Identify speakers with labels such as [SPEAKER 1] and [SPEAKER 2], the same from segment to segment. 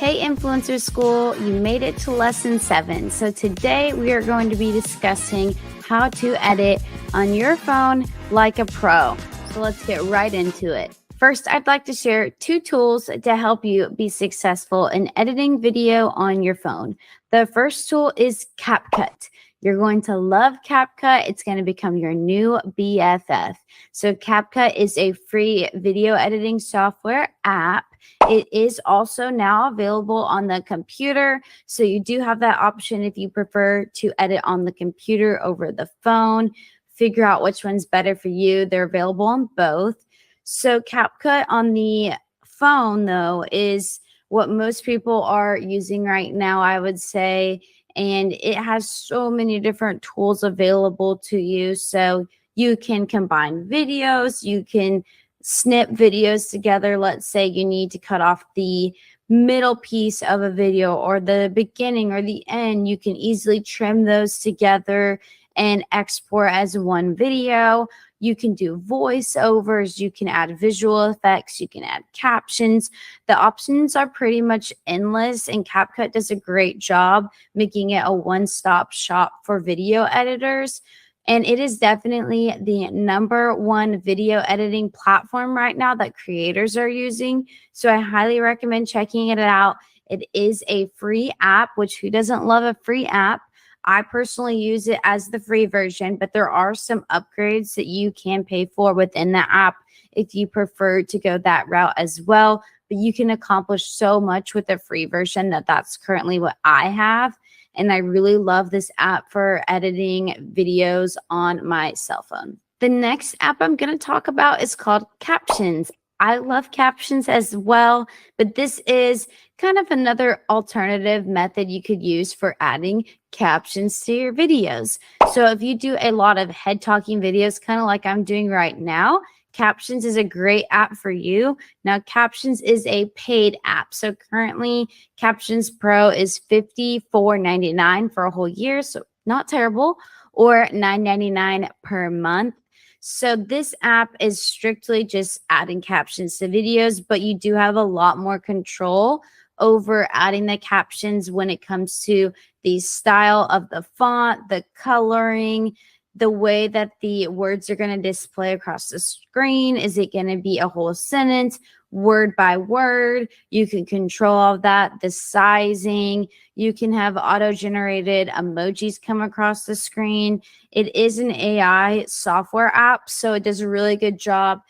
[SPEAKER 1] Hey Influencer School, you made it to lesson 7. So today we are going to be discussing how to edit on your phone like a pro. So let's get right into it. First, I'd like to share 2 tools to help you be successful in editing video on your phone. The first tool is CapCut. You're going to love CapCut. It's going to become your new BFF. So CapCut is a free video editing software app. It is also now available on the computer. So you do have that option if you prefer to edit on the computer over the phone. Figure out which one's better for you. They're available on both. So CapCut on the phone, though, is what most people are using right now, I would say. And it has so many different tools available to you. So you can combine videos, you can snip videos together. Let's say you need to cut off the middle piece of a video or the beginning or the end. You can easily trim those together and export as one video. You can do voiceovers, you can add visual effects, you can add captions. The options are pretty much endless, and CapCut does a great job making it a one-stop shop for video editors. And it is definitely the #1 video editing platform right now that creators are using. So I highly recommend checking it out. It is a free app, which who doesn't love a free app? I personally use it as the free version, but there are some upgrades that you can pay for within the app if you prefer to go that route as well. But you can accomplish so much with the free version that's currently what I have. And I really love this app for editing videos on my cell phone. The next app I'm going to talk about is called Captions. I love Captions as well, but this is kind of another alternative method you could use for adding captions to your videos. So if you do a lot of head talking videos, kind of like I'm doing right now, Captions is a great app for you. Now, Captions is a paid app. So currently, Captions Pro is $54.99 for a whole year. So not terrible, or $9.99 per month. So this app is strictly just adding captions to videos, but you do have a lot more control over adding the captions when it comes to the style of the font, the coloring, the way that the words are going to display across the screen. Is it going to be a whole sentence, word by word? You can control all of that, the sizing. You can have auto-generated emojis come across the screen. It is an AI software app, so it does a really good job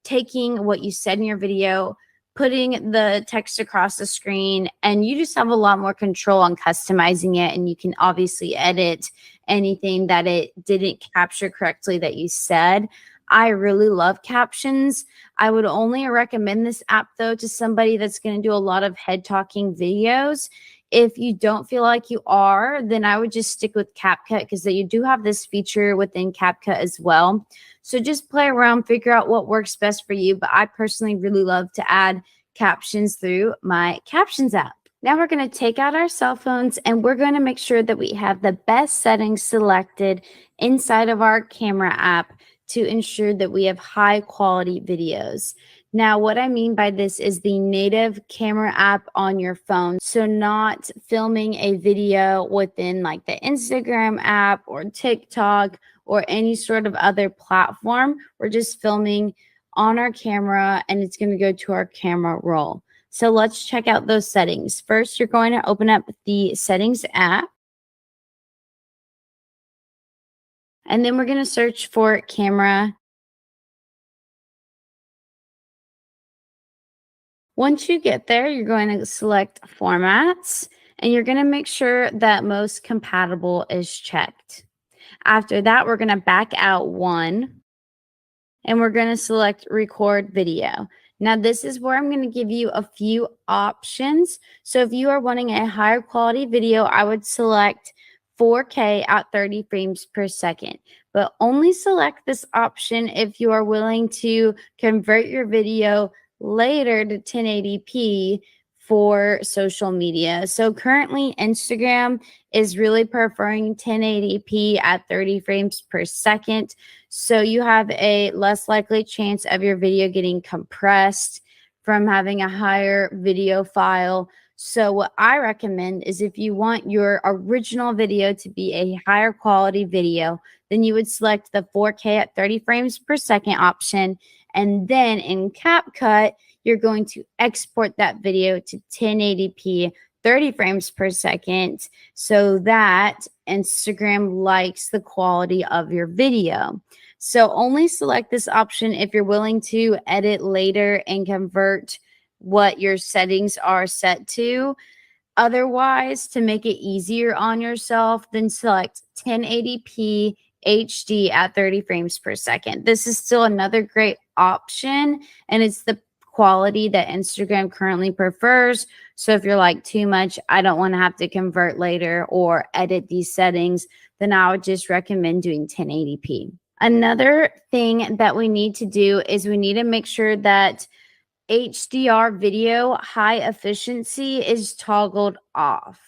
[SPEAKER 1] taking what you said in your video, putting the text across the screen, and you just have a lot more control on customizing it. And you can obviously edit anything that it didn't capture correctly that you said. I really love Captions. I would only recommend this app, though, to somebody that's going to do a lot of head talking videos. If you don't feel like you are, then I would just stick with CapCut, because you do have this feature within CapCut as well. So just play around, figure out what works best for you. But I personally really love to add captions through my Captions app. Now we're going to take out our cell phones and we're going to make sure that we have the best settings selected inside of our camera app to ensure that we have high quality videos. Now, what I mean by this is the native camera app on your phone. So not filming a video within like the Instagram app or TikTok or any sort of other platform. We're just filming on our camera and it's going to go to our camera roll. So let's check out those settings. First, you're going to open up the settings app. And then we're going to search for camera. Once you get there, you're going to select formats and you're going to make sure that most compatible is checked. After that, we're going to back out one and we're going to select record video. Now, this is where I'm going to give you a few options. So if you are wanting a higher quality video, I would select 4K at 30 frames per second, but only select this option if you are willing to convert your video later to 1080p for social media. So currently Instagram is really preferring 1080p at 30 frames per second. So you have a less likely chance of your video getting compressed from having a higher video file. So what I recommend is if you want your original video to be a higher quality video, then you would select the 4K at 30 frames per second option. And then in CapCut, you're going to export that video to 1080p 30 frames per second so that Instagram likes the quality of your video. So only select this option if you're willing to edit later and convert what your settings are set to. Otherwise, to make it easier on yourself, then select 1080p HD at 30 frames per second. This is still another great option, and it's the quality that Instagram currently prefers. So if you're like, too much, I don't want to have to convert later or edit these settings, then I would just recommend doing 1080p. Another thing that we need to do is we need to make sure that HDR video high efficiency is toggled off.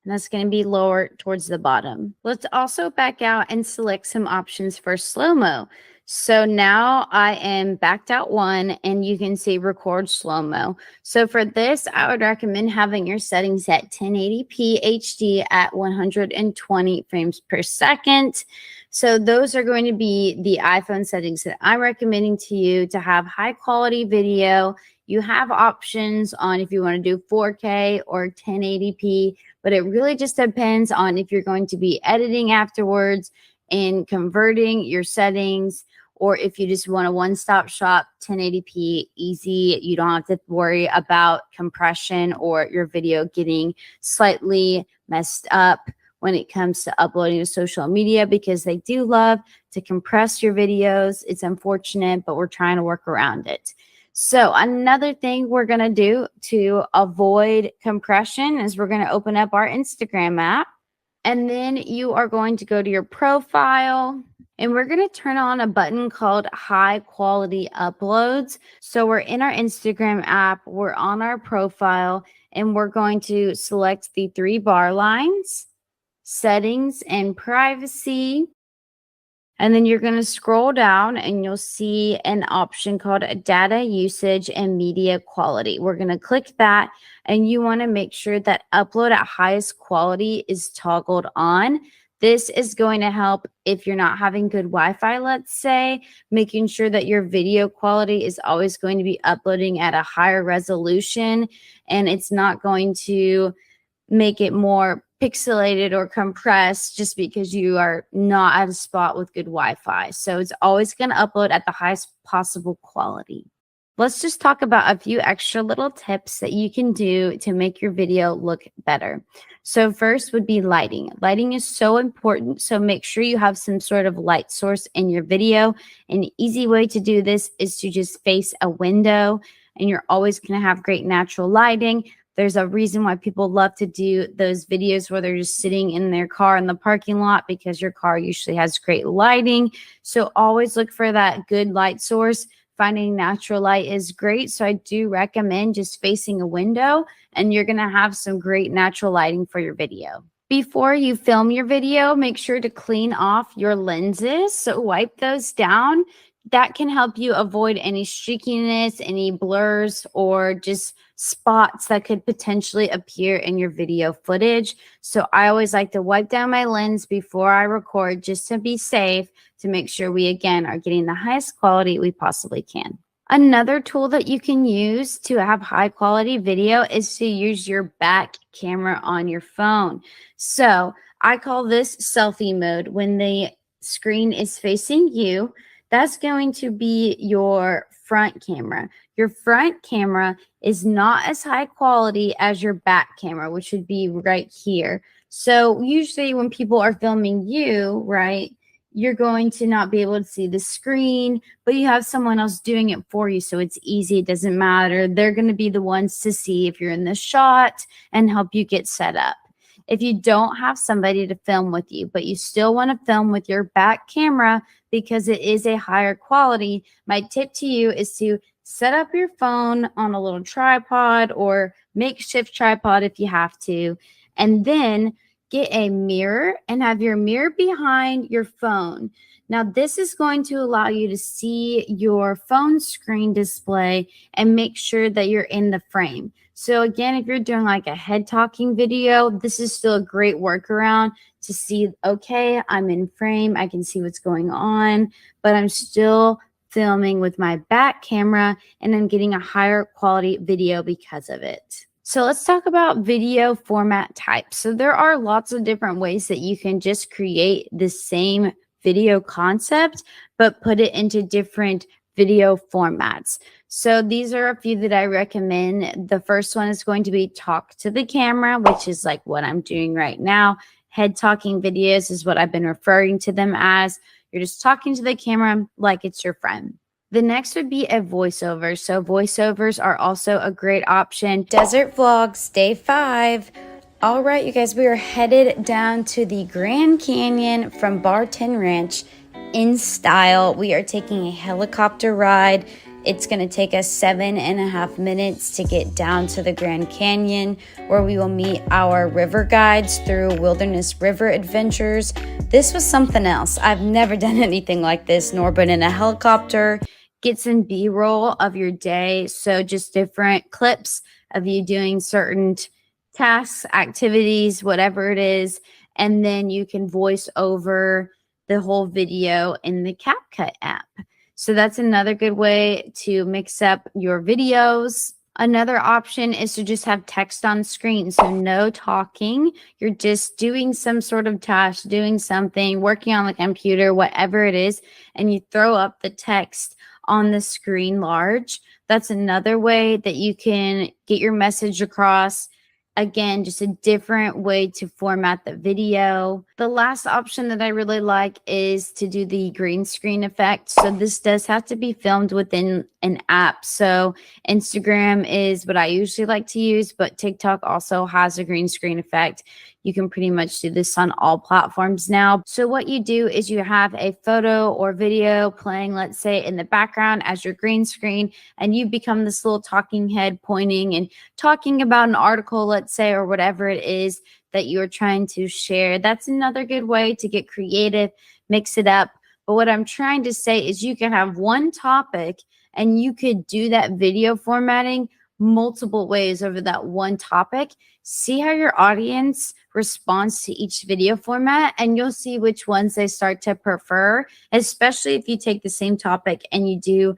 [SPEAKER 1] And that's going to be lower towards the bottom. Let's also back out and select some options for slow-mo. So now I am backed out one, and you can see record slow-mo. So for this, I would recommend having your settings at 1080p HD at 120 frames per second. So those are going to be the iPhone settings that I'm recommending to you to have high quality video. You have options on if you want to do 4K or 1080p, but it really just depends on if you're going to be editing afterwards and converting your settings, or if you just want a one-stop shop, 1080p, easy. You don't have to worry about compression or your video getting slightly messed up when it comes to uploading to social media, because they do love to compress your videos. It's unfortunate, but we're trying to work around it. So another thing we're going to do to avoid compression is we're going to open up our Instagram app, and then you are going to go to your profile, and we're going to turn on a button called high quality uploads. So we're in our Instagram app, we're on our profile, and we're going to select the 3 bar lines, settings and privacy. And then you're going to scroll down and you'll see an option called data usage and media quality. We're going to click that, and you want to make sure that upload at highest quality is toggled on. This is going to help if you're not having good Wi-Fi, let's say, making sure that your video quality is always going to be uploading at a higher resolution, and it's not going to make it more pixelated or compressed just because you are not at a spot with good Wi-Fi. So it's always going to upload at the highest possible quality. Let's just talk about a few extra little tips that you can do to make your video look better. So first would be lighting. Lighting is so important, so make sure you have some sort of light source in your video. An easy way to do this is to just face a window, and you're always going to have great natural lighting. There's a reason why people love to do those videos where they're just sitting in their car in the parking lot, because your car usually has great lighting. So always look for that good light source. Finding natural light is great. So I do recommend just facing a window, and you're going to have some great natural lighting for your video. Before you film your video, make sure to clean off your lenses. So wipe those down. That can help you avoid any streakiness, any blurs, or just spots that could potentially appear in your video footage. So I always like to wipe down my lens before I record, just to be safe, to make sure we, again, are getting the highest quality we possibly can. Another tool that you can use to have high quality video is to use your back camera on your phone. So I call this selfie mode. When the screen is facing you, that's going to be your front camera. Your front camera is not as high quality as your back camera, which would be right here. So usually when people are filming you, right, you're going to not be able to see the screen, but you have someone else doing it for you. So it's easy. It doesn't matter. They're going to be the ones to see if you're in the shot and help you get set up. If you don't have somebody to film with you, but you still want to film with your back camera because it is a higher quality, my tip to you is to set up your phone on a little tripod or makeshift tripod if you have to, and then get a mirror and have your mirror behind your phone. Now, this is going to allow you to see your phone screen display and make sure that you're in the frame. So again, if you're doing like a head talking video, this is still a great workaround to see, okay, I'm in frame, I can see what's going on, but I'm still filming with my back camera and I'm getting a higher quality video because of it. So let's talk about video format types. So there are lots of different ways that you can just create the same video concept, but put it into different video formats. So these are a few that I recommend. The first one is going to be talk to the camera, which is like what I'm doing right now. Head talking videos is what I've been referring to them as. You're just talking to the camera like it's your friend. The next would be a voiceover. So voiceovers are also a great option. Desert Vlogs, Day 5. All right, you guys, we are headed down to the Grand Canyon from Barton Ranch in style. We are taking a helicopter ride. It's going to take us 7.5 minutes to get down to the Grand Canyon, where we will meet our river guides through Wilderness River Adventures. This was something else. I've never done anything like this, nor been in a helicopter. Get some B-roll of your day. So just different clips of you doing certain tasks, activities, whatever it is. And then you can voice over the whole video in the CapCut app. So that's another good way to mix up your videos. Another option is to just have text on screen. So no talking. You're just doing some sort of task, doing something, working on the computer, whatever it is, and you throw up the text on the screen large. That's another way that you can get your message across. Again, just a different way to format the video. The last option that I really like is to do the green screen effect. So this does have to be filmed within an app. So Instagram is what I usually like to use, but TikTok also has a green screen effect. You can pretty much do this on all platforms now. So what you do is you have a photo or video playing, let's say, in the background as your green screen, and you become this little talking head pointing and talking about an article, let's say, or whatever it is that you're trying to share. That's another good way to get creative, mix it up. But what I'm trying to say is you can have one topic and you could do that video formatting multiple ways over that one topic. See how your audience responds to each video format, and you'll see which ones they start to prefer, especially if you take the same topic and you do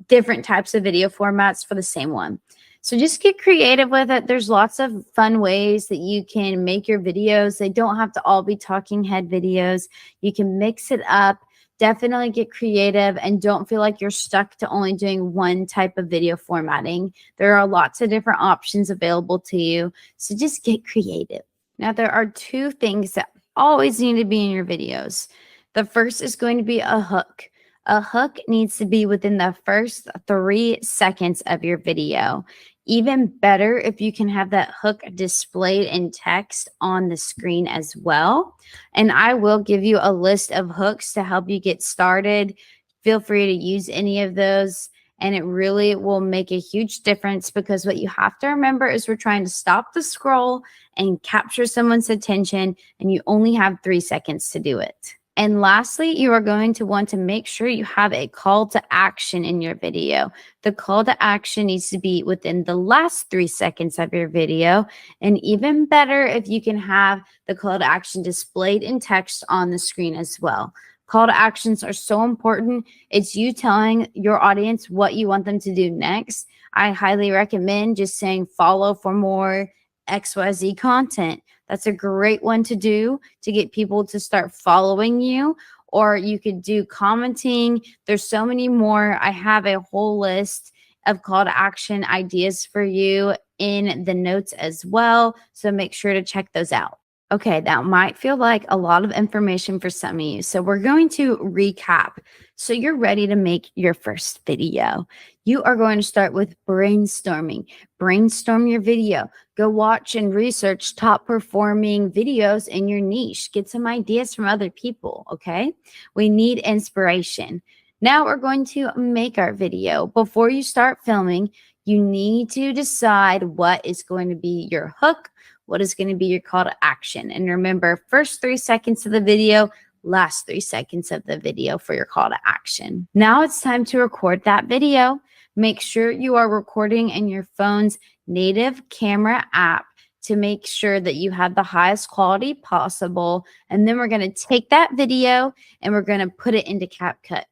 [SPEAKER 1] different types of video formats for the same one. So just get creative with it. There's lots of fun ways that you can make your videos. They don't have to all be talking head videos. You can mix it up. Definitely get creative and don't feel like you're stuck to only doing one type of video formatting. There are lots of different options available to you. So just get creative. Now, there are two things that always need to be in your videos. The first is going to be a hook. A hook needs to be within the first 3 seconds of your video. Even better if you can have that hook displayed in text on the screen as well. And I will give you a list of hooks to help you get started. Feel free to use any of those, and it really will make a huge difference, because what you have to remember is we're trying to stop the scroll and capture someone's attention, and you only have 3 seconds to do it. And lastly, you are going to want to make sure you have a call to action in your video. The call to action needs to be within the last 3 seconds of your video. And even better if you can have the call to action displayed in text on the screen as well. Call to actions are so important. It's you telling your audience what you want them to do next. I highly recommend just saying follow for more XYZ content. That's a great one to do to get people to start following you. Or you could do commenting. There's so many more. I have a whole list of call to action ideas for you in the notes as well. So make sure to check those out. Okay, that might feel like a lot of information for some of you. So we're going to recap. So you're ready to make your first video. You are going to start with brainstorming. Brainstorm your video. Go watch and research top performing videos in your niche. Get some ideas from other people, okay? We need inspiration. Now we're going to make our video. Before you start filming, you need to decide what is going to be your hook, what is going to be your call to action. And remember, first 3 seconds of the video, last 3 seconds of the video for your call to action. Now it's time to record that video. Make sure you are recording in your phone's native camera app to make sure that you have the highest quality possible. And then we're going to take that video and we're going to put it into CapCut.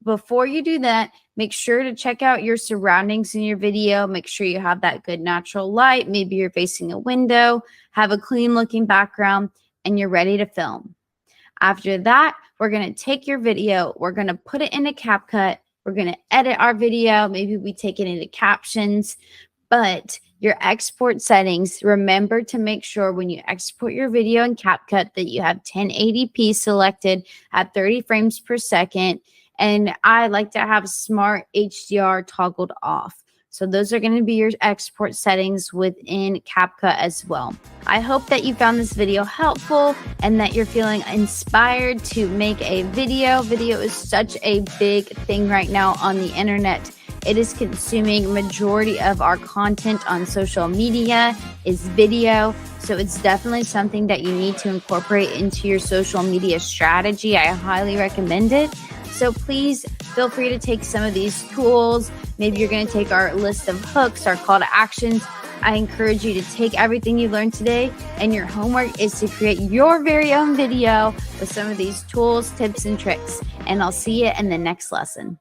[SPEAKER 1] Before you do that, make sure to check out your surroundings in your video. Make sure you have that good natural light. Maybe you're facing a window, have a clean looking background, and you're ready to film. After that, we're going to take your video. We're going to put it into CapCut. We're going to edit our video. Maybe we take it into captions. But your export settings, remember to make sure when you export your video in CapCut that you have 1080p selected at 30 frames per second. And I like to have Smart HDR toggled off. So those are going to be your export settings within CapCut as well. I hope that you found this video helpful and that you're feeling inspired to make a video. Video is such a big thing right now on the internet. It is consuming majority of our content on social media is video. So it's definitely something that you need to incorporate into your social media strategy. I highly recommend it. So please feel free to take some of these tools. Maybe you're going to take our list of hooks, our call to actions. I encourage you to take everything you learned today, and your homework is to create your very own video with some of these tools, tips, and tricks. And I'll see you in the next lesson.